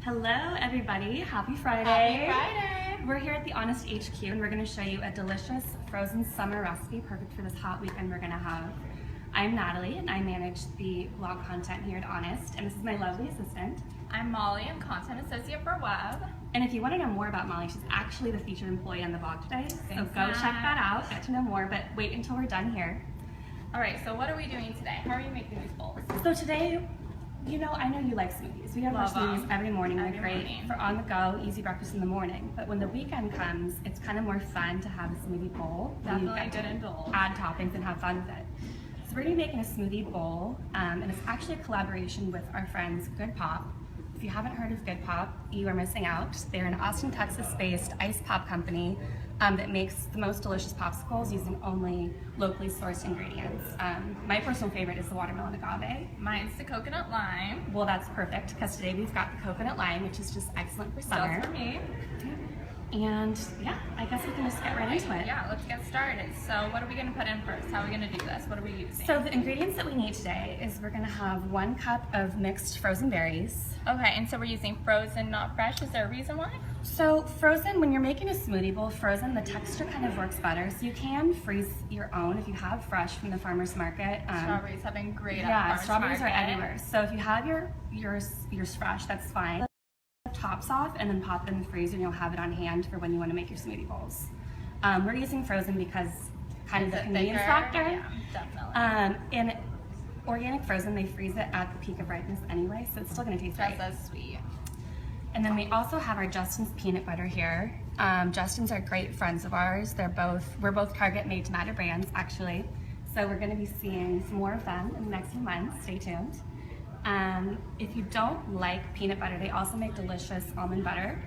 Hello everybody, happy Friday. Happy Friday. We're here at the Honest HQ and we're going to show you a delicious frozen summer recipe perfect for this hot weekend we're going to have. I'm Natalie and I manage the blog content here at Honest, and this is my lovely assistant. I'm Molly, I'm Content Associate for Web. And if you want to know more about Molly, she's actually the featured employee on the blog today, so Thanks, go check that out, get to know more, but wait until we're done here. Alright, so what are we doing today? How are you making these bowls? So today, I know you like smoothies. We have our smoothies every morning. They're great for on the go, easy breakfast in the morning. But when the weekend comes, it's kind of more fun to have a smoothie bowl. Definitely good and bold. Add toppings and have fun with it. So we're going to be making a smoothie bowl, and it's actually a collaboration with our friends Good Pop. If you haven't heard of Good Pop, you are missing out. They're an Austin, Texas-based ice pop company that makes the most delicious popsicles using only locally sourced ingredients. My personal favorite is the watermelon agave. Mine's the coconut lime. Well, that's perfect because today we've got the coconut lime, which is just excellent for summer. Just for me. And yeah, I guess we can just get right into it. Yeah, let's get started. So what are we going to put in first? How are we going to do this? What are we using? So the ingredients that we need today is we're going to have 1 cup of mixed frozen berries. Okay, and so we're using frozen, not fresh. Is there a reason why? So frozen, when you're making a smoothie bowl, frozen, the texture kind of works better. So you can freeze your own if you have fresh from the farmer's market. Strawberries have been great at Yeah, the strawberries farmer's are market. everywhere. So if you have yours fresh, that's fine. Tops off and then pop it in the freezer and you'll have it on hand for when you want to make your smoothie bowls. We're using frozen because kind of the convenience factor. Yeah, definitely. And organic frozen, they freeze it at the peak of ripeness anyway, so it's still going to taste great. That's sweet. And then we also have our Justin's peanut butter here. Justin's are great friends of ours. We're both Target Made to Matter brands, actually. So we're going to be seeing some more of them in the next few months. Stay tuned. If you don't like peanut butter, they also make delicious almond butter.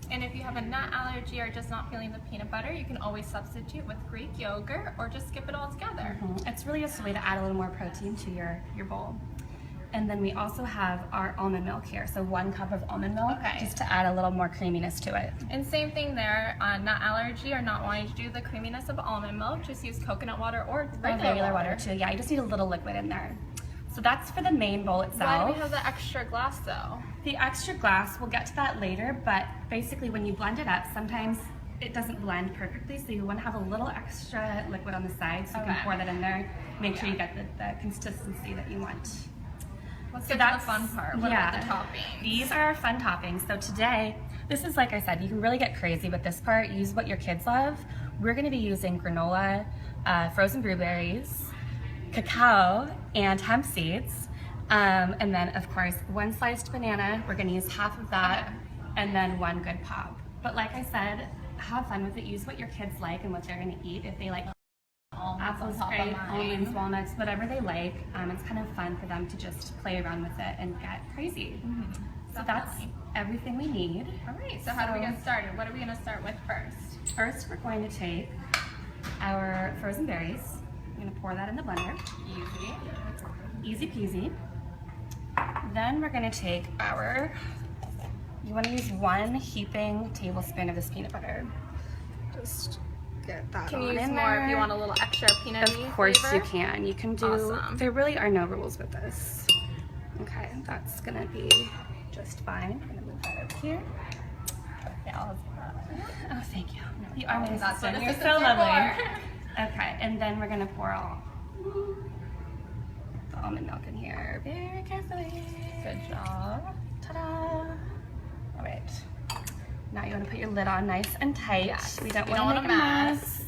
And if you have a nut allergy or just not feeling the peanut butter, you can always substitute with Greek yogurt or just skip it all together. It's really just a way to add a little more protein to your bowl. And then we also have our almond milk here. So 1 cup of almond milk, just to add a little more creaminess to it. And same thing there, nut allergy or not wanting to do the creaminess of almond milk, just use coconut water or regular water too. Yeah, you just need a little liquid in there. So that's for the main bowl itself. Why do we have the extra glass though? The extra glass, we'll get to that later, but basically when you blend it up, sometimes it doesn't blend perfectly, so you want to have a little extra liquid on the side so you can pour that in there, make sure you get the consistency that you want. Let's get to the fun part. What about the toppings? These are our fun toppings. So today, this is, like I said, you can really get crazy with this part. Use what your kids love. We're going to be using granola, frozen blueberries, cacao, and hemp seeds. And then, of course, 1 sliced banana. We're going to use half of that, and then 1 Good Pop. But like I said, have fun with it. Use what your kids like and what they're going to eat. If they like apples, great, almonds, walnuts, whatever they like. It's kind of fun for them to just play around with it and get crazy. So that's everything we need. All right, so how do we get started? What are we going to start with first? First, we're going to take our frozen berries. I'm going to pour that in the blender. Easy peasy. Then we're going to take you want to use 1 heaping tablespoon of this peanut butter. Just get that Can you on use in more there. if you want a little extra peanutty Of course flavor? you can. You can do, there really are no rules with this. Okay, that's going to be just fine. I'm going to move that over here. Yeah, I'll that. Oh, thank you. You are my That's what assistant. You're assistants so are lovely. for. Okay, and then we're going to pour all the almond milk in here very carefully. Good job. Ta-da! All right. Now you want to put your lid on nice and tight. Yes, We don't want to make a mess.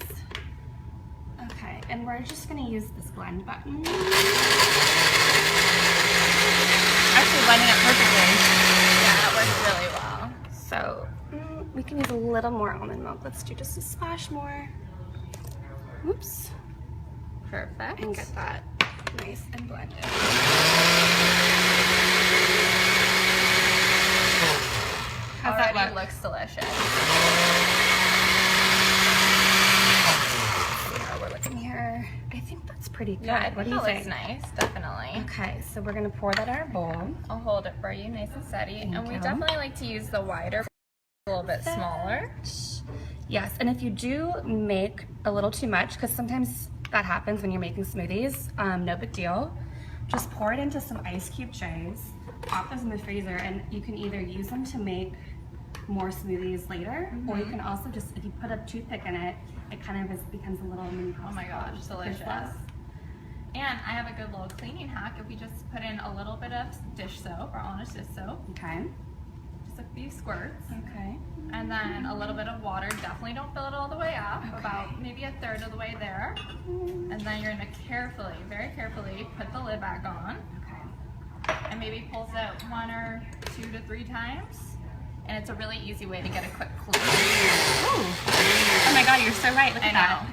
Okay, and we're just going to use this blend button. Actually blending it perfectly. Yeah, that works really well. So we can use a little more almond milk. Let's do just a splash more. Oops. Perfect. And get that nice and blended. How's that Already look? looks delicious. See how we're looking here. I think that's pretty good. Yeah, What do you think? That looks nice, definitely. Okay, so we're gonna pour that in our bowl. I'll hold it for you, nice and steady. And we definitely like to use the wider, a little bit smaller. Yes, and if you do make a little too much, because sometimes that happens when you're making smoothies, no big deal. Just pour it into some ice cube trays. pop those in the freezer, and you can either use them to make more smoothies later, or you can also just, if you put a toothpick in it, it kind of becomes a little mini Oh my gosh, delicious. And I have a good little cleaning hack. If we just put in a little bit of dish soap, or Honest dish soap, Okay. just a few squirts, Okay. and then a little bit of water. Definitely don't fill it all the way up, about maybe a third of the way there. And then you're gonna carefully, very carefully, put the lid back on, Okay. and maybe pulls it 1 or 2 to 3 times. And it's a really easy way to get a quick clean. Ooh. Oh my God, you're so right. Look at that.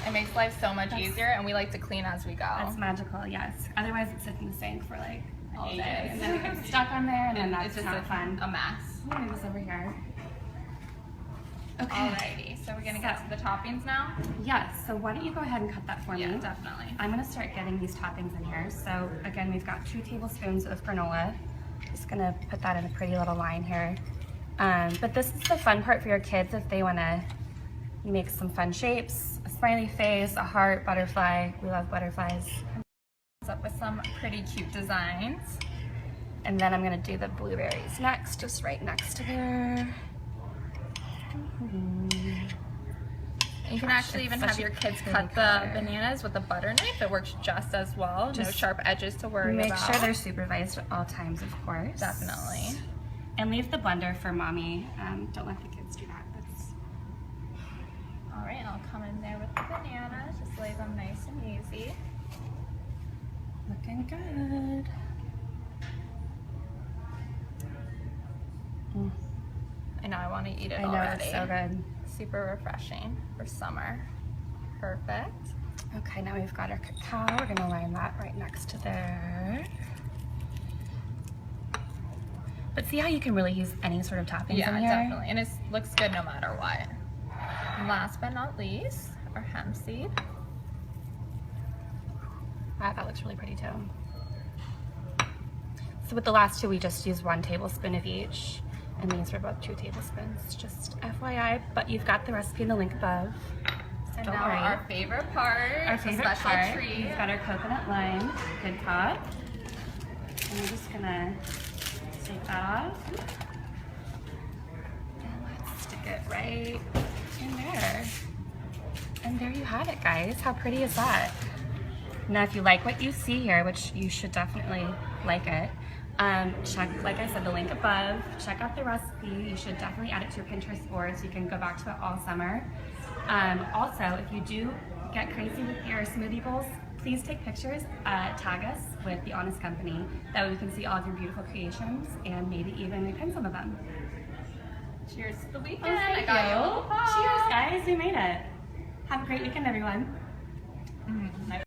It makes life so much easier, and we like to clean as we go. That's magical, yes. Otherwise, it sits in the sink for like All ages, day. and then it gets stuck on there, and then that's It's just not fun. a mess. Let me move this over here. Okay. Alrighty, so we're gonna get to the toppings now? Yes, so why don't you go ahead and cut that for me? Yeah, definitely. I'm gonna start getting these toppings in here. So again, we've got 2 tablespoons of granola. Just gonna put that in a pretty little line here. But this is the fun part for your kids if they wanna make some fun shapes, a smiley face, a heart, butterfly. We love butterflies. Up with some pretty cute designs. And then I'm gonna do the blueberries next, just right next to there. You can actually even have your kids cut the bananas with a butter knife. It works just as well. No Just sharp edges to worry Make about. sure they're supervised at all times, of course. Definitely. And leave the blender for mommy. Don't let the kids do that. Alright, and I'll come in there with the bananas. Just lay them nice and easy. Looking good. I know I want to eat it I know, already. it's so good. Super refreshing for summer. Perfect. Okay, now we've got our cacao. We're gonna line that right next to there. But see how you can really use any sort of toppings Yeah, in here? definitely. And it looks good no matter what. And last but not least, our hemp seed. Ah, that looks really pretty too. So with the last 2, we just used 1 tablespoon of each. And these were both 2 tablespoons, just FYI. But you've got the recipe in the link above. So And don't now worry. our favorite part, Our the favorite special part, treat. we've got our coconut lime good top. And we're just gonna take that off. And let's stick it right in there. And there you have it, guys. How pretty is that? Now, if you like what you see here, which you should definitely like it, check, like I said, the link above. Check out the recipe. You should definitely add it to your Pinterest board so you can go back to it all summer. Also, if you do get crazy with your smoothie bowls, please take pictures, tag us with The Honest Company. That way we can see all of your beautiful creations and maybe even repin some of them. Cheers to the weekend. Oh, thank I got you. you a little pop. Cheers, guys. We made it. Have a great weekend, everyone.